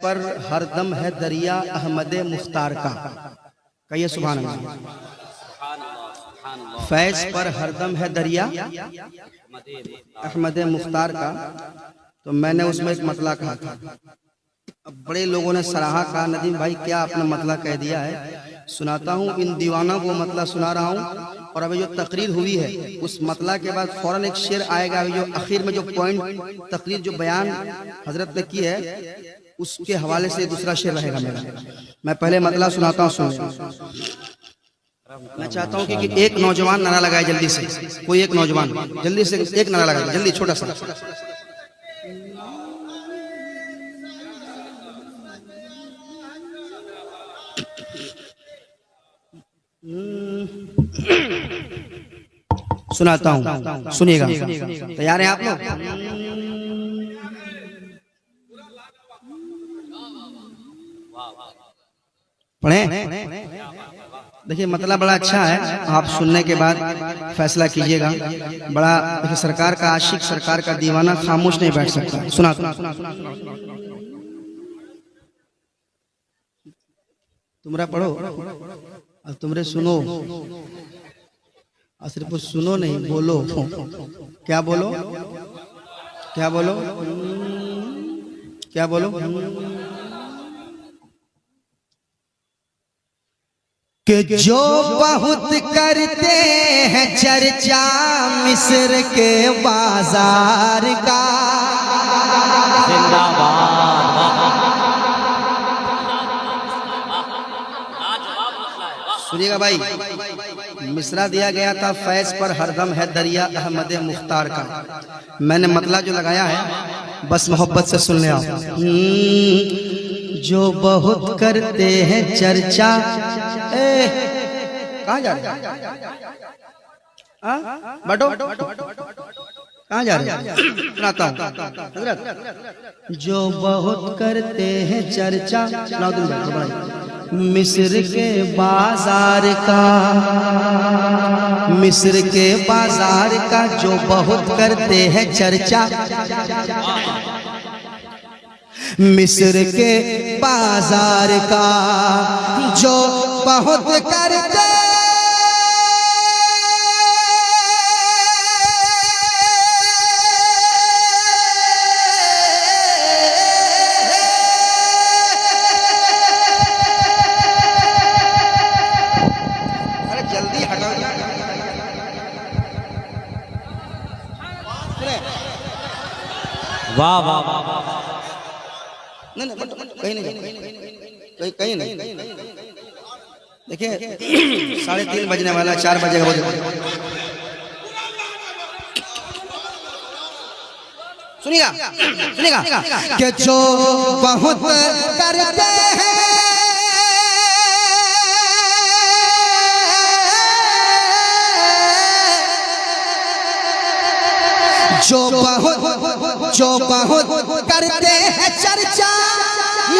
पर हरदम है दरिया अहमद मुख्तार का। कहिए सुभान अल्लाह। फैज पर हरदम है दरिया अहमद मुख्तार का। तो मैंने उसमें एक मतला कहा था, अब बड़े लोगों ने सराहा, कहा नदीम भाई क्या आपने मतला कह दिया है। सुनाता हूँ, इन दीवानों को मतला सुना रहा हूँ। और अभी जो तकरीर हुई है उस मतला के बाद फौरन एक शेर आएगा। अभी जो आखिर में जो पॉइंट तकरीर जो बयान हजरत ने की है उसके हवाले से दूसरा शेर रहेगा मेरा। मैं पहले मतला सुनाता हूँ, सुन। मैं चाहता हूँ कि एक नौजवान नारा लगाए जल्दी से, कोई एक नौजवान जल्दी से एक नारा लगाए, जल्दी छोटा सा। सुनाता हूँ, सुनिएगा। तैयार हैं आप लोग? पढ़े? देखिए मतलब बड़ा अच्छा है, आप सुनने के बाद फैसला कीजिएगा। बड़ा देखिए, सरकार का आशिक, सरकार का दीवाना खामोश नहीं बैठ सकता। सुना तुमरा पढ़ो और तुमरे सुनो, और सिर्फ सुनो नहीं, बोलो। क्या बोलो? क्या बोलो? क्या बोलो? कि जो बहुत करते हैं चर्चा मिस्र के बाजार का। सुनिएगा भाई, मिसरा दिया गया था फैज पर हरदम है दरिया अहमद मुख्तार का। मैंने मतला जो लगाया है बस मोहब्बत से सुन ले आप। जो बहुत करते हैं चर्चा, कहाँ जा रहे? बटो कहाँ जा रहे? सुनाता हूँ हजरत। जो बहुत करते हैं चर्चा मिस्र के बाजार का, मिस्र के बाजार का जो बहुत करते हैं चर्चा, मिस्र के बाजार का जो बहुत करते वाह वाह वाह। नहीं कहीं नहीं, कहीं नहीं। देखिए 3:30 बजने वाला, 4 बजेगा। सुनिएगा सुनिएगा कि जो बहुत करते हैं जो बहुत करते हैं चर्चा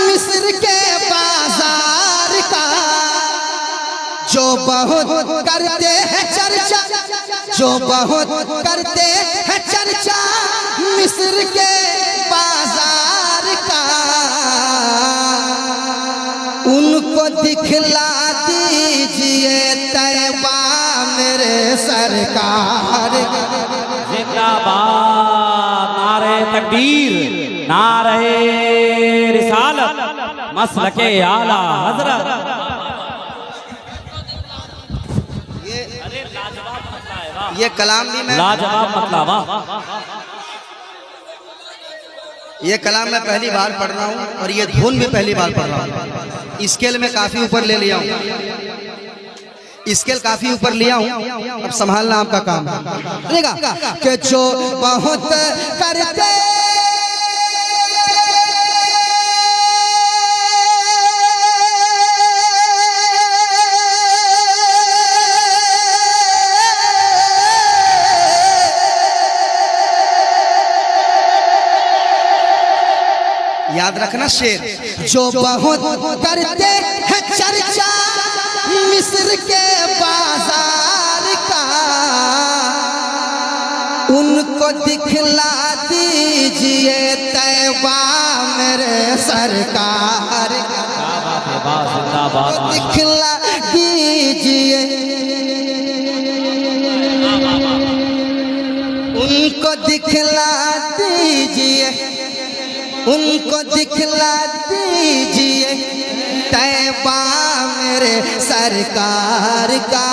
मिस्र के बाजार का, जो बहुत करते हैं चर्चा, जो बहुत करते हैं चर्चा मिस्र के बाजार का, उनको दिखला दीजिए तैबा मेरे सरकार। जिंदाबाद, नारे तकबीर, नारे रिसालत, मसलके आला हजरत। ये कलाम भी मैं लाजवाब मतलब, ये कलाम मैं पहली बार पढ़ रहा हूँ और ये धुन भी पहली बार पढ़ रहा हूँ। स्केल में काफी ऊपर ले लिया हूँ, स्केल काफी ऊपर लिया हूँ, अब संभालना आपका काम है। कि जो बहुत करते याद रखना शेर, जो बहुत करते हैं चर्चा मिस्र के बाजार का, उनको दिखला दीजिए तैबा मेरे सरकार का। दिखला दीजिए, उनको दिखला दीजिए, उनको दिखला दीजिए तैबा मेरे सरकार का।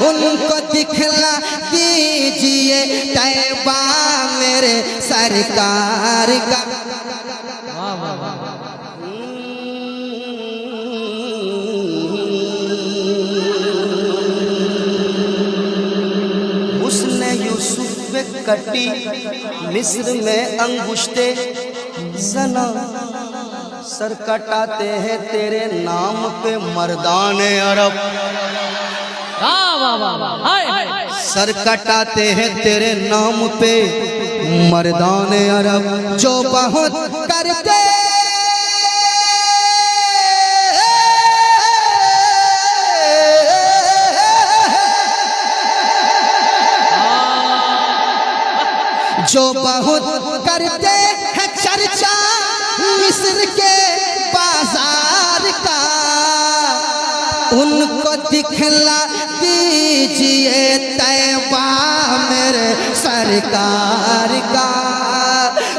उनको दिखला दीजिए तैबा मेरे सरकार का। उसने यूसुफ पे कटी मिस्र में अंगुश्ते ज़ना, सर कटाते हैं तेरे नाम पे मर्दान अरब। सर कटाते हैं तेरे नाम पे मर्दान अरब, जो बहुत करते जो बहुत करते हैं चर्चा मिस्र के बाजार का। उनको दिखला दीजिए तैबा मेरे सरकार का।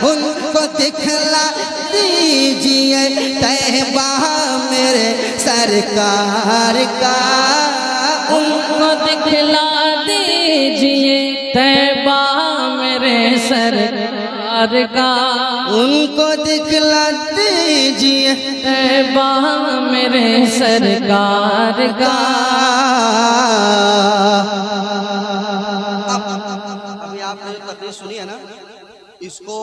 उनको दिखला दीजिए तैबा मेरे सरकार का। उनको दिखला दीजिए तैबा मेरे सरकार का। उनको दिखला दीजिए तैबा मेरे सरकार का। अभी आपने जो तकरीर सुनी है ना, इसको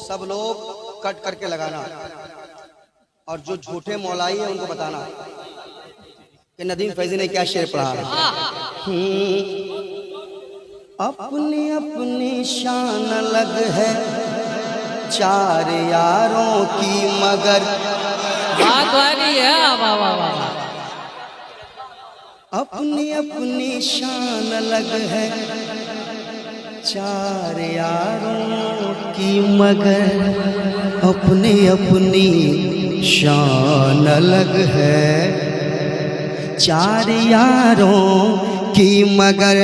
सब लोग कट करके लगाना और जो झूठे मौलाई है उनको बताना कि नदीम फैजी ने क्या शेर पढ़ा है। अपनी अपनी शान अलग है चार यारों की मगर। अपनी अपनी शान अलग है चार यारों की मगर। अपनी अपनी शान अलग है चार यारों की मगर।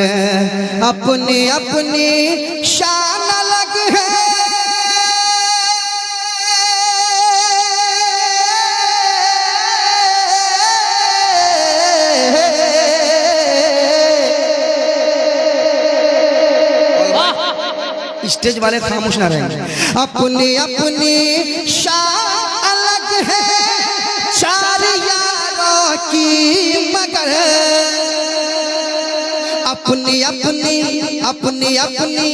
अपनी अपनी शान अलग है स्टेज वाले खामोश ना रहेंगे। अपनी अपनी शान अलग है चार यारों की मगर। अपनी अपनी अपनी अपनी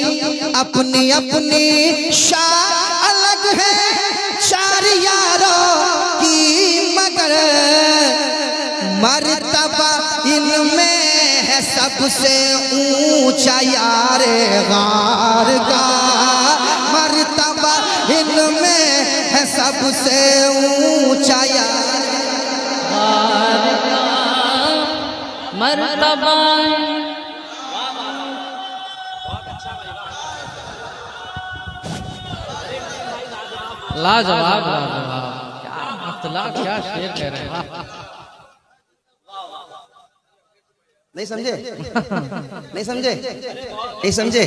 अपनी अपनी शान अलग है चार यारों की मगर। मर्तबा इनमें है सबसे ऊंचा यारे गार का। मर्तबा इनमें है सबसे ऊंचा यार गार का। मर्तबा लाजवाब लाजवाब, क्या मतलब क्या शेर कह रहे हैं। नहीं समझे? नहीं समझे? नहीं समझे?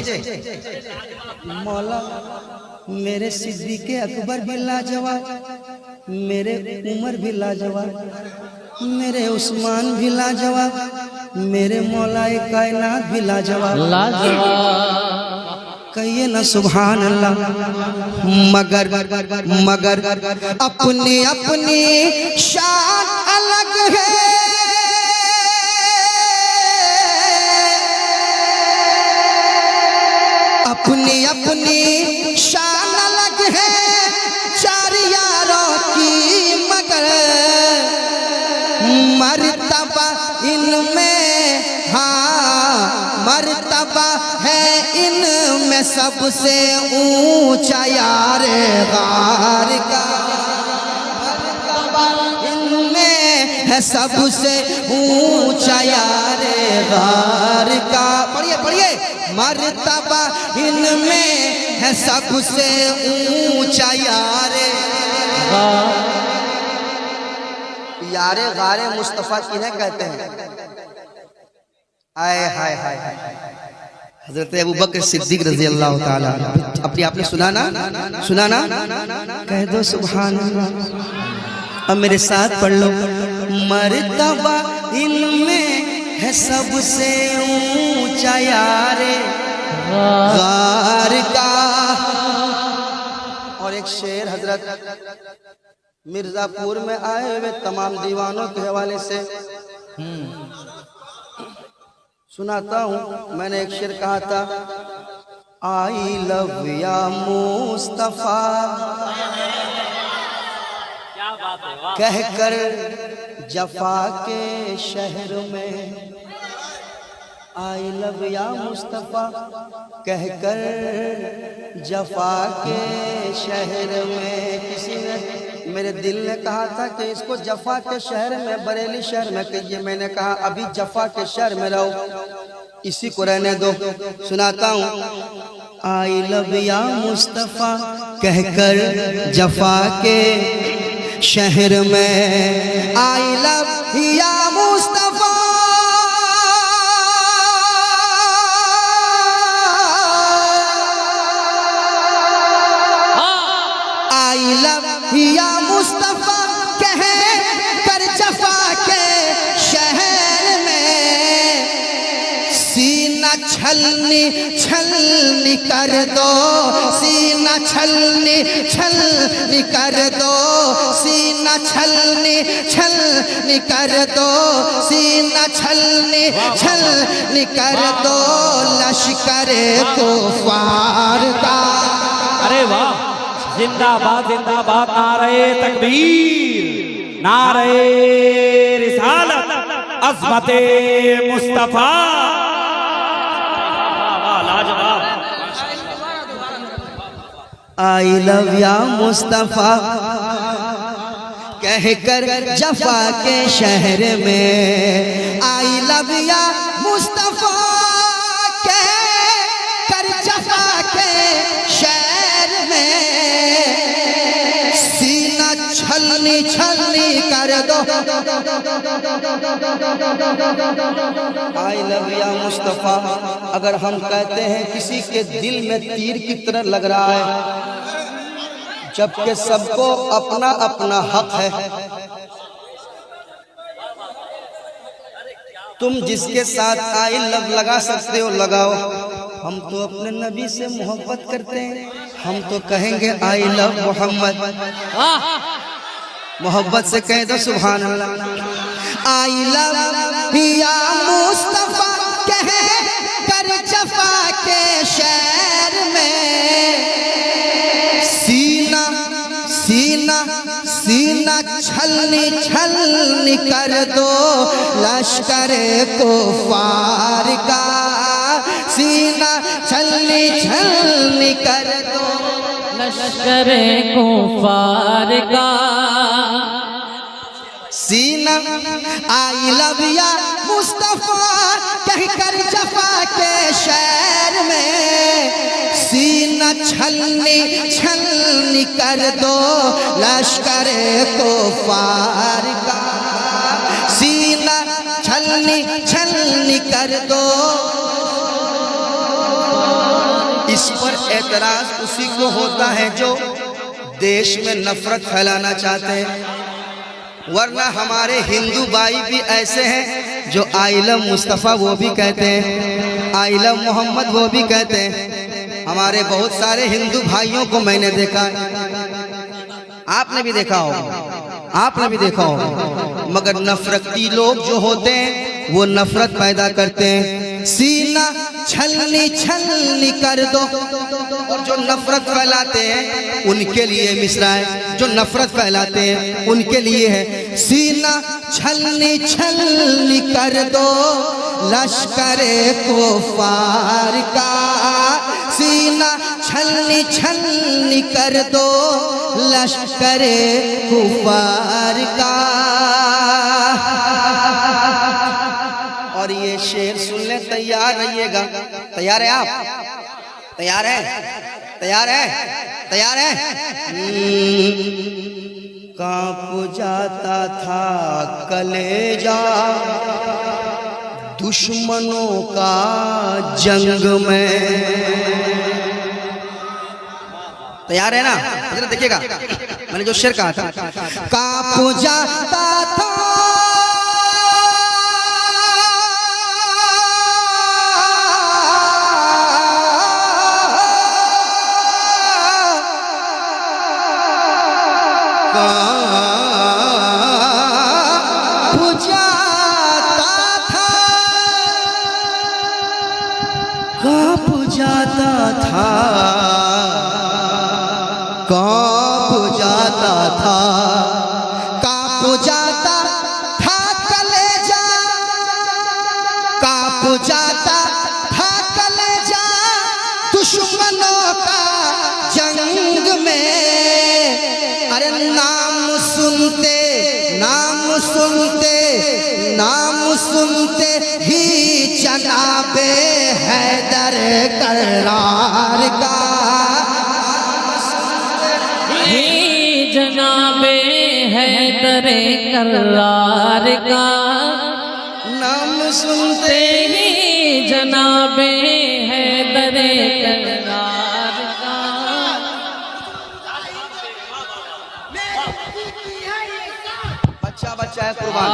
मौला मेरे सिद्दीक़ अकबर भी लाजवाब, मेरे उमर भी लाजवाब, मेरे उस्मान भी लाजवाब, मेरे मौलाए कायनात भी लाजवाब। कहिए ना सुभान अल्लाह। मगर मगर अपनी अपनी शान अलग है अपनी अपनी शान अलग है चार यारों की मगर। मर्तबा इनमें हाँ मर्तबा है इनमें सबसे ऊंचा यार गार का। इनमें है सबसे ऊंचा यार गार का। पढ़िए पढ़िए। मर्तबा इनमें है सबसे ऊंचा यारे। यारे गारे मुस्तफा किन्हें कहते हैं? आए हाय हाय हाय। हजरत अबू बकर सिद्दीक रजी अल्लाह ताला अपनी आपने सुना ना कह दो सुभान अल्लाह। अब मेरे साथ पढ़ लो। मर्तबा इनमें है सबसे ऊंचा यारे गार का। और एक शेर हजरत मिर्जापुर में आए हुए तमाम दीवानों के हवाले से सुनाता हूँ। मैंने एक शेर कहा था, आई लव या मुस्तफा कहकर जफा के शहर में। आई लव या मुस्तफा कहकर जफा के शहर में। किसी ने मेरे दिल ने कहा था कि इसको जफा के शहर में, बरेली शहर में कहिए। मैंने कहा अभी जफा के शहर में रहो, इसी को रहने दो। सुनाता हूँ। आई लव या मुस्तफा कहकर जफा के शहर में। आई लव या मुस्तफा आई लव या मुस्तफा कह कर जफा के शहर में। सीना छलनी छलनी कर दो, सीना छलनी छलनी कर दो, सीना छलनी छलनी कर दो, सीना छलनी छलनी कर दो। लश्कर कुफार का। अरे वाह, जिंदाबाद जिंदाबाद। नारे तकबीर, नारे रिसालत, अज़मते मुस्तफा। लाजवाब। आई लव या मुस्तफा कहकर जफा के शहर में। आई लव या मुस्तफा कहकर जफा के शहर में। सीना छलनी छलनी कर दो। आई लव या मुस्तफा अगर हम कहते हैं किसी के दिल में तीर की तरह लग रहा है, जबकि सबको अपना अपना हक है। तुम जिसके साथ आई लव लगा सकते हो लगाओ। हम तो अपने नबी से मोहब्बत करते हैं, हम तो कहेंगे आई लव मोहम्मद। मोहब्बत से कह दो सुभान अल्लाह। आई लव या मुस्तफा कह कर जफा के शहर में। सीना सीना सीना छलनी छलनी कर दो लश्कर कुफार का। सीना छलनी छलनी कर दो लश्कर कुफार का। सीना आई लव या मुस्तफा कहकर जफा के शहर में। सीना छलनी छलनी कर दो लश्कर कुफार का। सीना छलनी छलनी कर दो। इस पर एतराज उसी को होता है जो देश में नफरत फैलाना चाहते हैं, वरना हमारे हिंदू भाई भी ऐसे हैं जो आई लव मुस्तफ़ा वो भी कहते हैं, आई लव मोहम्मद वो भी कहते हैं। हमारे बहुत सारे हिंदू भाइयों को मैंने देखा है, आपने भी देखा होगा, आपने भी देखा होगा। मगर नफरती लोग जो होते हैं वो नफरत पैदा करते हैं। सीना छलनी छलनी कर दो। और जो नफरत फैलाते हैं उनके लिए मिसरा है, जो नफरत फैलाते हैं उनके लिए है। सीना छलनी छलनी कर दो लश्कर कुफार का। सीना छलनी छलनी कर दो लश्कर कुफार का। और ये शेर सुनने तैयार रहिएगा, तैयार है आप? तैयार है? तैयार है? तैयार है? कांप जाता था कलेजा दुश्मनों का जंग में। तैयार है ना? जरा देखिएगा, मैंने जो शेर कहा था, कांप जाता था जाता था कलेजा दुश्मनों का जंग में। अरे नाम सुनते ही जनाबे हैदर करार का, जनाबे हैदर करार का, नाम सुनते ही जनाबे हैदर करार का। बच्चा बच्चा है कुर्बान।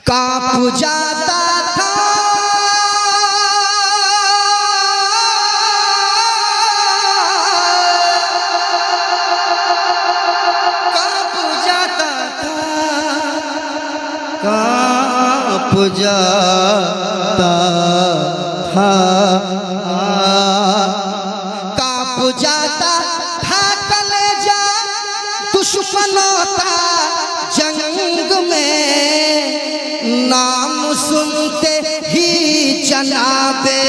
कांप जाता था कांप जाता था कलेजा दुश्मनों का जंग में। नाम सुनते ही जनाबे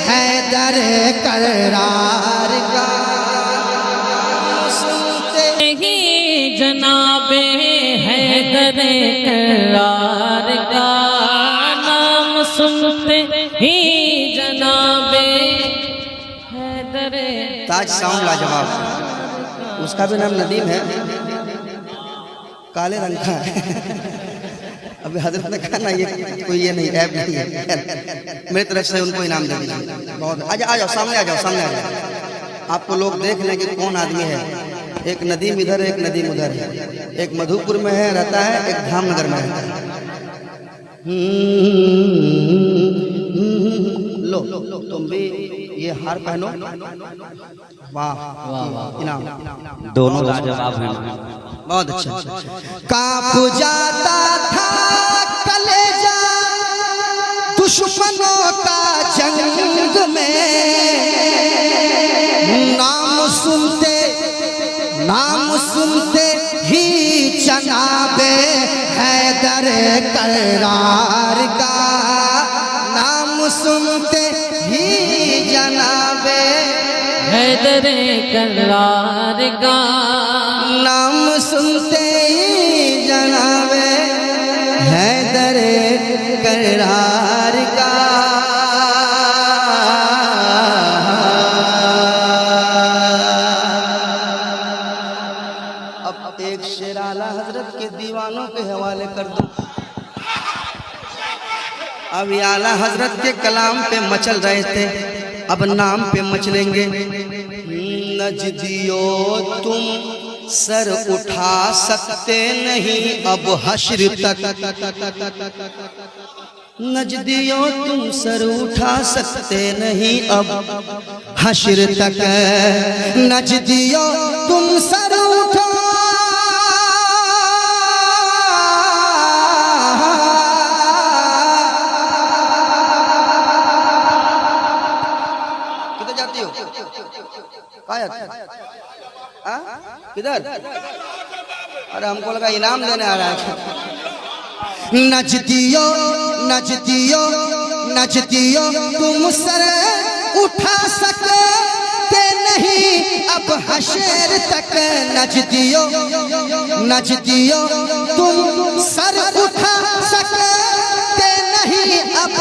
हैदर करार का, सुनते ही जनाबे हैदर करार का, नाम सुनते ही जनाबे हैदर। ताज साउंड लाजवाब, उसका भी नाम नदीम है, काले रंग का है। अभी हजरत ने कहा ना, ये कोई ये नहीं ऐप नहीं है, मेरी तरफ से उनको इनाम दे दीजिए। बहुत आ जाओ सामने, आ जाओ सामने, आ जाओ। आपको लोग देख लें कि कौन आदमी है। एक नदीम इधर, एक नदीम उधर है, एक मधुपुर में है रहता है, एक धामनगर में रहता है। लो तुम भी ये हार पहनो। वाह इनाम, दोनों लाजवाब हैं। बहुत अच्छा। कांप जाता था कलेजा दुश्मनों का जंग में। नाम सुनते ही जनाबे हैदर करार का, नाम सुनते ही जनाबे हैदर करार का, नाम सुनते ही जनाबे हैदर करार का। अब एक शेर आला हजरत के दीवानों के हवाले कर दो। अब ये आला हजरत के कलाम पे मचल रहे थे, अब नाम पे मचलेंगे। नजदियो तुम सर उठा सकते नहीं अब हश्र तक, नजदियो तुम सर उठा सकते नहीं अब हश्र तक। नजदियो तुम सर उठा किधर? अरे हमको लगा इनाम देने आ रहा है। नजदियो तुम सर उठा सकते नहीं अब हशर तक, तक नजदियो तुम सर उठा सकते नहीं अब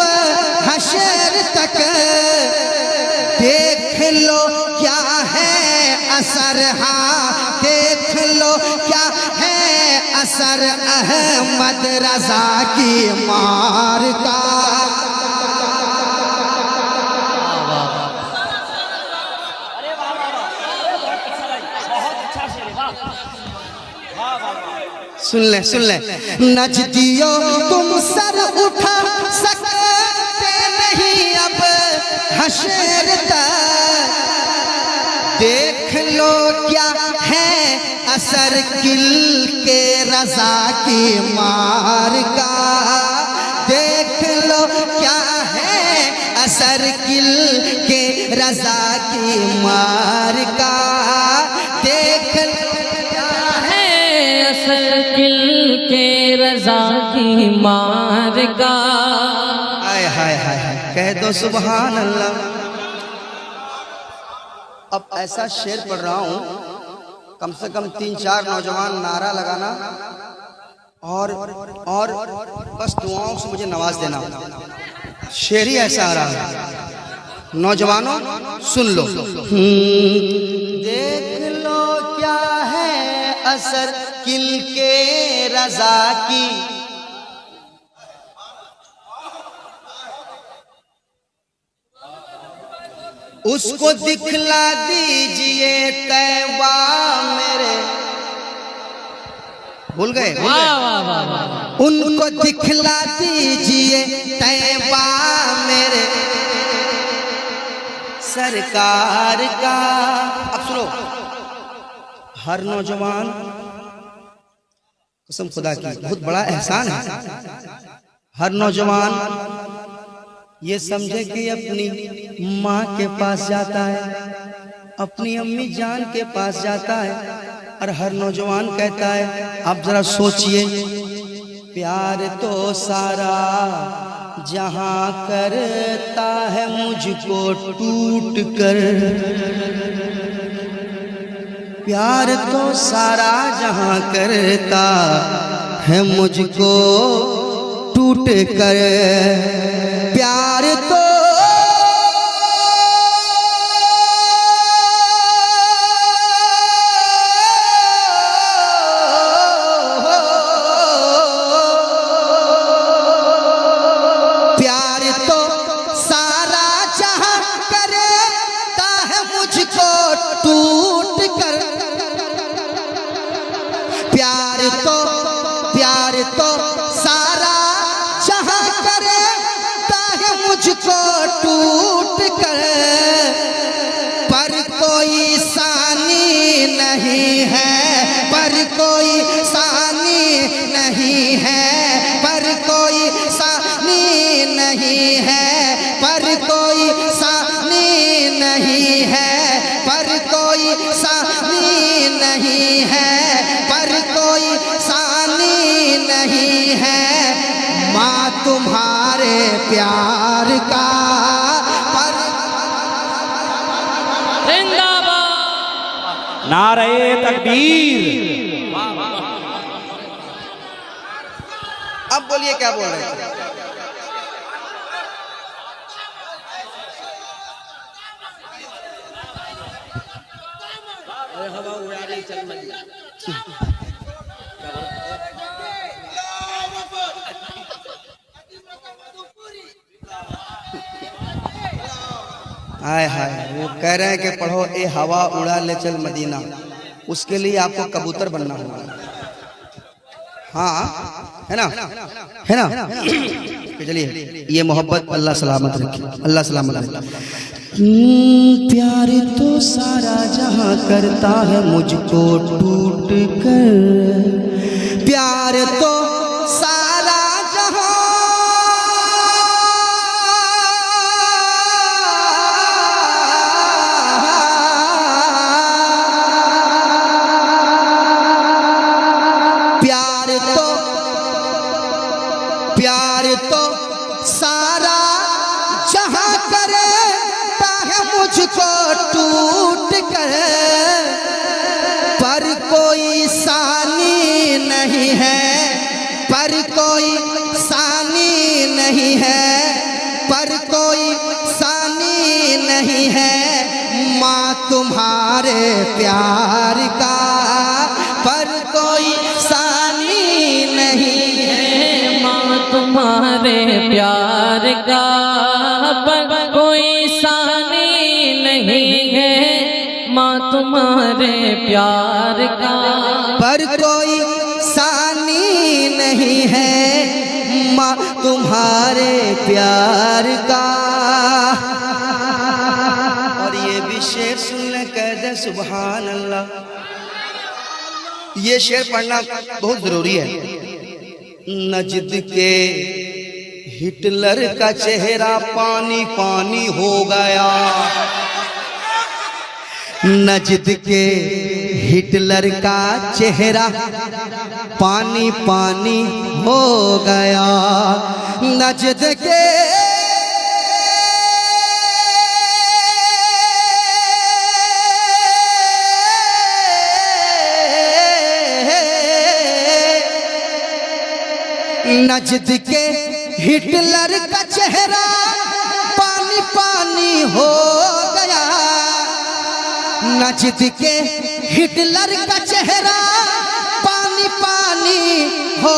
हशर तक। देख लो क्या है असर, हाँ देख लो क्या है असर अहमद रजा की मार का। सुन ले नजदियो तुम सर उठा सकते नहीं अब हशर तक। देख लो क्या है असर किल के रजा की मार का। देख लो क्या है असर किल के रजा की मार का। देख दिल के रजा की मार का। हाय हाय हाय हाय कह दो सुभान अल्लाह। अब ऐसा शेर पढ़ रहा हूँ, कम से कम 3-4 नौजवान नारा लगाना और बस दुआओं से मुझे नवाज देना। शेर ही ऐसा आ रहा है, नौजवानों सुन लो। देख लो क्या है असर किल के रजा की। उसको दिखला दीजिए तैबा मेरे। भूल गए? उनको दिखला दीजिए तैबा मेरे सरकार का। अब सुनो, हर नौजवान कसम खुदा की बहुत बड़ा एहसान है। हर नौजवान ये समझे कि अपनी माँ के पास जाता है, अपनी अम्मी जान के पास जाता है, और हर नौजवान कहता है, आप जरा सोचिए, प्यार तो सारा जहां करता है मुझको टूट कर। प्यार तो सारा जहां करता है मुझको टूट कर। प्यार तो प्यार तो सारा जहां करता है मुझको टूट कर। प्यार तो सारा जहां करता है मुझको टूट कर। पर कोई सानी नहीं है, पर कोई सानी नहीं है, पर कोई सानी नहीं है, पर कोई सानी नहीं है, पर कोई सानी नहीं है, पर कोई सानी नहीं है। माँ तुम्हारे प्यार का जिंदाबाद। नारे तकबीर। अब बोलिए क्या बोल रहे थे? हाय हाय, वो कह रहे हैं कि पढ़ो ए हवा उड़ा ले चल मदीना। उसके लिए आपको कबूतर बनना होगा। हाँ है ना, है ना? चलिए, ये मोहब्बत अल्लाह सलामत रखे, अल्लाह सलामत रखे। प्यार तो सारा जहां करता है मुझको टूट कर। प्यार तो सारा जहां प्यार तो सारा जहां करता है मुझको टूट कर। माँ तुम्हारे प्यार का, पर कोई सानी नहीं है। माँ तुम्हारे प्यार का, पर कोई सानी नहीं है। माँ तुम्हारे प्यार का, पर कोई सानी नहीं है। माँ तुम्हारे प्यार का। और ये भी शेर सुनने कह दे सुभान अल्लाह। ये शेर पढ़ना बहुत जरूरी है। नजद के हिटलर का चेहरा पानी पानी हो गया। नजद के हिटलर का चेहरा पानी पानी हो गया। नजद के नजद के हिटलर का चेहरा पानी पानी हो गया। नजद के हिटलर का चेहरा पानी पानी हो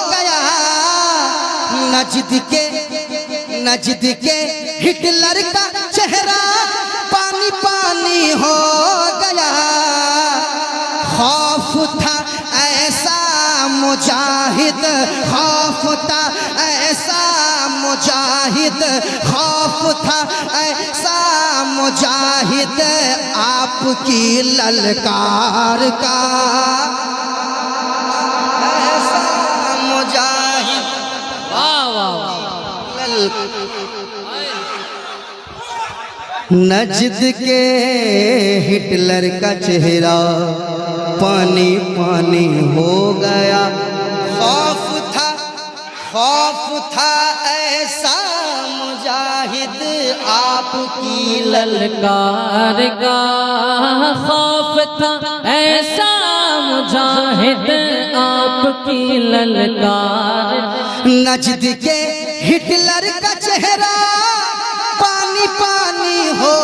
गया। नजद के हिटलर का चेहरा पानी पानी हो गया। खौफ था ऐसा मुजाहिद, खौफ था ऐसा मुजाहिद, खौफ था ऐसा मुजाहिद आपकी ललकार का। ऐसा मुजाहिद, वाह वाह। नजद के हिटलर का चेहरा पानी पानी हो गया। खौफ था ऐसा मुजाहिद आपकी ललकार का। खौफ था ऐसा मुजाहिद आपकी ललकार। नजद के हिटलर का चेहरा पानी पानी हो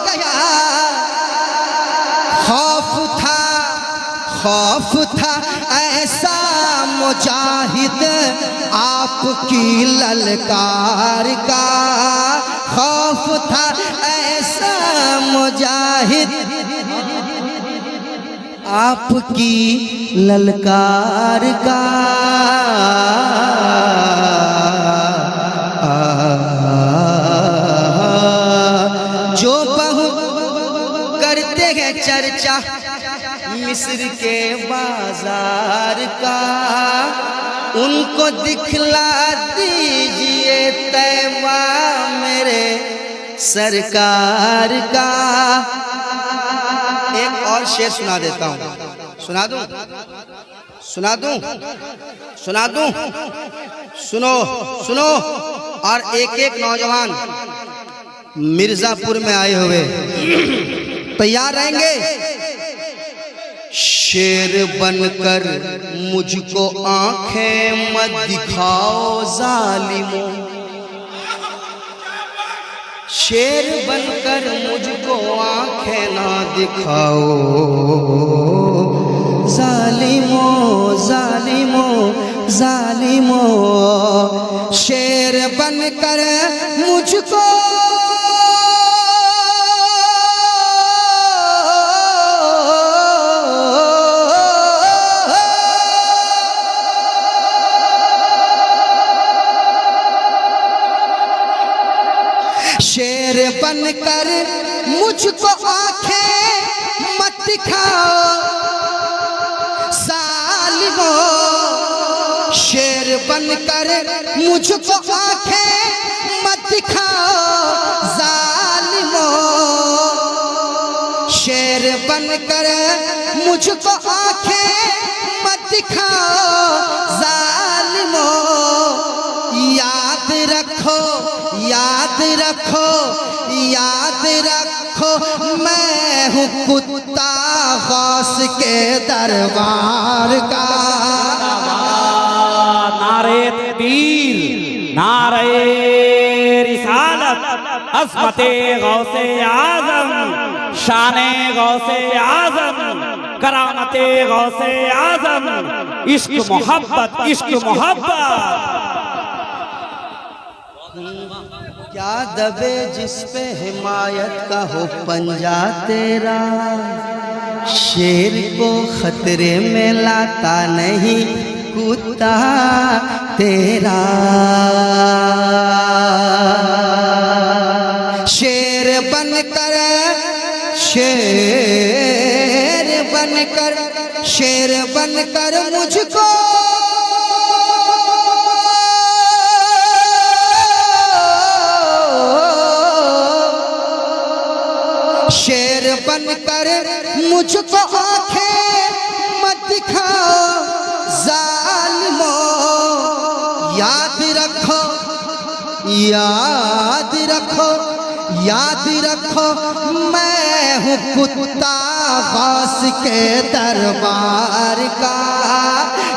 गया। खौफ था ऐसा मुजाहिद आपकी ललकार का। खौफ था ऐसा मुजाहिद आपकी ललकार का। जो बहु करते हैं चर्चा मिस्र के बाजार का, उनको दिखला दीजिए तैबा मेरे सरकार का। एक और शेर सुना देता हूँ। सुना दूं? सुना दूं? सुना दूं? सुनो सुनो। और एक एक नौजवान मिर्जापुर में आए हुए तैयार रहेंगे। शेर बनकर मुझको आंखें मत दिखाओ जालिमों। शेर बनकर मुझको आंखें ना दिखाओ जालिमों जालिमों जालिमों। शेर बनकर मुझको शेर बनकर मुझको आंखें मत दिखाओ सालिमों। शेर बनकर मुझको आंखें मत दिखाओ जालिमों। शेर बनकर मुझको आंखें मत दिखाओ जालिमों। याद रखो याद रखो याद रखो मैं हूँ कुत्ता गौस के दरबार का। नारे तकबीर, नारे रिसालत, अज़मते गौसे आज़म। शाने गौसे आजम, करामते गौसे आजम, इश्क मोहब्बत, इश्क मोहब्बत। क्या दबे जिस पे हिमायत का हो पंजा तेरा, शेर को खतरे में लाता नहीं कुत्ता तेरा। शेर बनकर, शेर बनकर, शेर बनकर मुझको शेर बनकर मुझको आंखें मत दिखाओ जालिमो। याद रखो, याद रखो, याद रखो मैं हूँ कुत्ता गौस के दरबार का।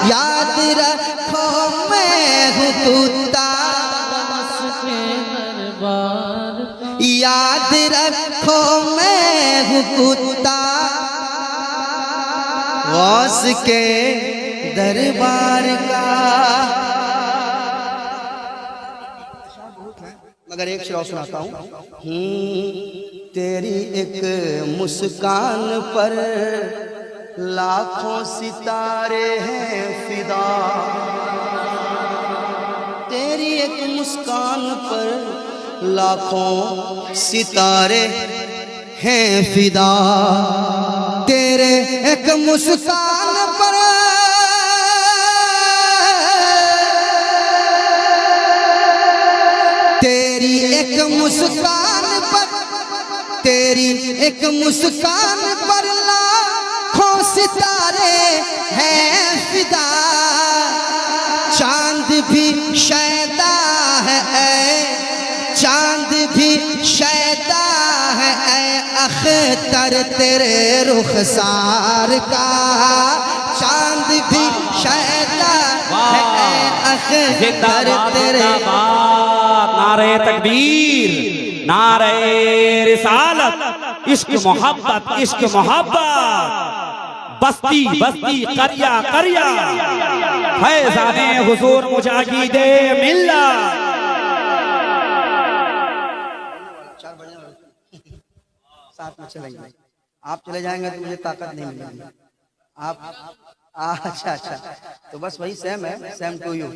याद रखो मैं हूँ कुत्ता गौस के दरबार का। याद रखो मैं हूँ कुत्ता गौस के दरबार का। मगर एक शेर सुनाता हूँ। तेरी एक मुस्कान पर लाखों सितारे हैं फिदा। तेरी एक मुस्कान पर लाखों सितारे हैं फिदा। तेरे एक मुस्कान पर तेरी एक मुस्कान पर, तेरी एक मुस्कान पर लाखों सितारे हैं फिदा। चांद भी शैदा है, चांद भी शैदा है अख्तर तेरे रुखसार का। चांद भी शैदा है अख्तर तेरे। नारे तकबीर, नारे रिसालत, इश्क मोहब्बत, इश्क मोहब्बत। बस्ती बस्ती करिया करिया, फैज़ाने हुजूर मुजाहिदे मिल्लत। साथ में चलेंगे, आप चले जाएंगे तो मुझे ताकत नहीं मिलेगी। आप अच्छा अच्छा, तो बस वही सेम है, सेम टू यू।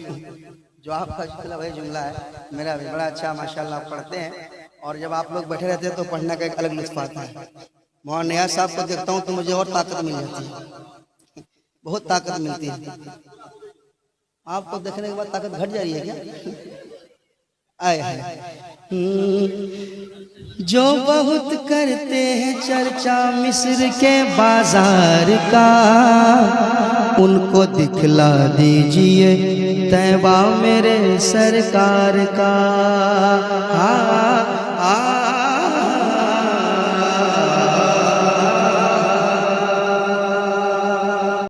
जो आपका जुमला वही जुमला है मेरा भी। बड़ा अच्छा माशाल्लाह आप पढ़ते हैं, और जब आप लोग बैठे रहते हैं तो पढ़ने का एक अलग लुत्फ आता है। मोहन नियाज साहब को देखता हूँ तो मुझे और ताकत मिल जाती है, बहुत ताकत मिलती है। आपको देखने के बाद ताकत घट जा रही है क्या? आए हैं जो बहुत करते हैं चर्चा मिस्र के बाजार का, उनको दिखला दीजिए तैबा मेरे सरकार का।